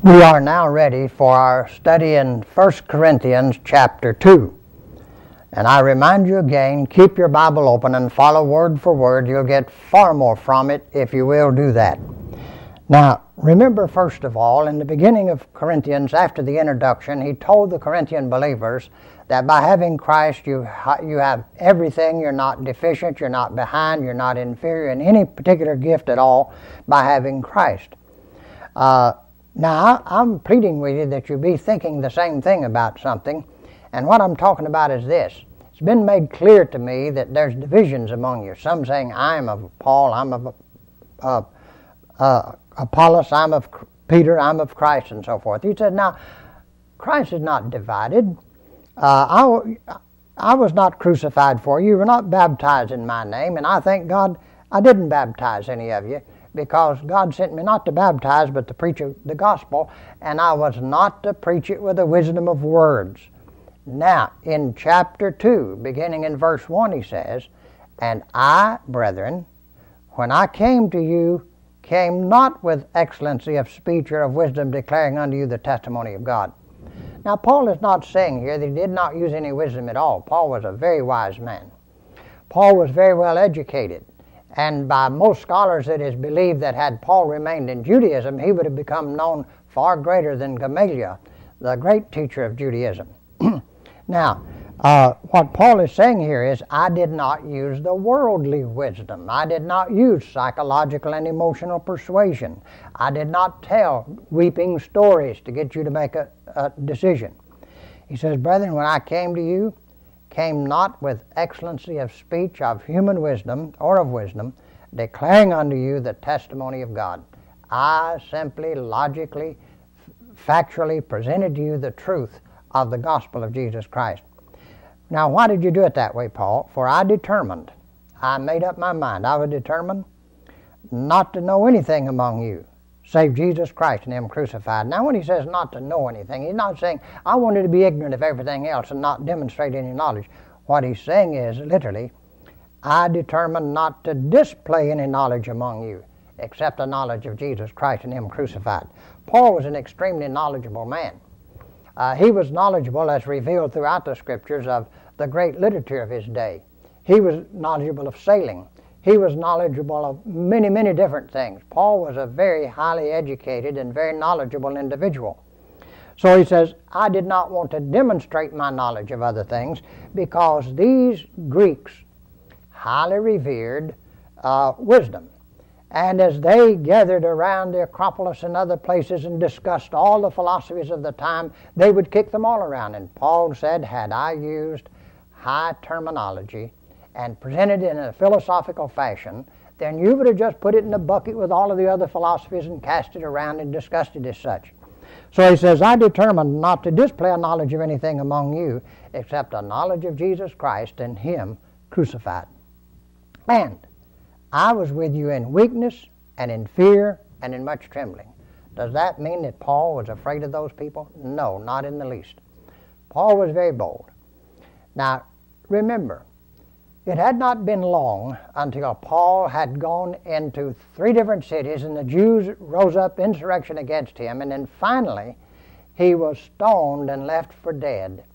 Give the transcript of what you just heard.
We are now ready for our study in 1 Corinthians chapter 2. And I remind you again, keep your Bible open and follow word for word. You'll get far more from it if you will do that. Now, remember first of all, in the beginning of Corinthians, after the introduction, he told the Corinthian believers that by having Christ, you have everything. You're not deficient, you're not behind, you're not inferior in any particular gift at all by having Christ. Now, I'm pleading with you that you be thinking the same thing about something, and what I'm talking about is this. It's been made clear to me that there's divisions among you. Some saying, I'm of Paul, I'm of Apollos, I'm of Peter, I'm of Christ, and so forth. He said, now, Christ is not divided. I was not crucified for you. You were not baptized in my name, and I thank God I didn't baptize any of you, because God sent me not to baptize, but to preach the gospel, and I was not to preach it with the wisdom of words. Now, in chapter 2, beginning in verse 1, he says, And I, brethren, when I came to you, came not with excellency of speech or of wisdom, declaring unto you the testimony of God. Now, Paul is not saying here that he did not use any wisdom at all. Paul was a very wise man. Paul was very well educated. And by most scholars it is believed that had Paul remained in Judaism, he would have become known far greater than Gamaliel, the great teacher of Judaism. Now, what Paul is saying here is, I did not use the worldly wisdom. I did not use psychological and emotional persuasion. I did not tell weeping stories to get you to make a decision. He says, Brethren, when I came to you, came not with excellency of speech of human wisdom or of wisdom, declaring unto you the testimony of God. I simply, logically, factually presented to you the truth of the gospel of Jesus Christ. Now, why did you do it that way, Paul? For I determined, I made up my mind, I was determined not to know anything among you save Jesus Christ and Him crucified. Now, when he says not to know anything, he's not saying, I wanted to be ignorant of everything else and not demonstrate any knowledge. What he's saying is, literally, I determined not to display any knowledge among you except the knowledge of Jesus Christ and Him crucified. Paul was an extremely knowledgeable man. He was knowledgeable, as revealed throughout the Scriptures, of the great literature of his day. He was knowledgeable of sailing. He was knowledgeable of many, many different things. Paul was a very highly educated and very knowledgeable individual. So he says, I did not want to demonstrate my knowledge of other things because these Greeks highly revered wisdom. And as they gathered around the Acropolis and other places and discussed all the philosophies of the time, they would kick them all around. And Paul said, had I used high terminology and presented it in a philosophical fashion, then you would have just put it in a bucket with all of the other philosophies and cast it around and discussed it as such. So he says, I determined not to display a knowledge of anything among you except a knowledge of Jesus Christ and Him crucified. And I was with you in weakness and in fear and in much trembling. Does that mean that Paul was afraid of those people? No, not in the least. Paul was very bold. Now, remember, it had not been long until Paul had gone into 3 different cities and the Jews rose up insurrection against him, and then finally he was stoned and left for dead.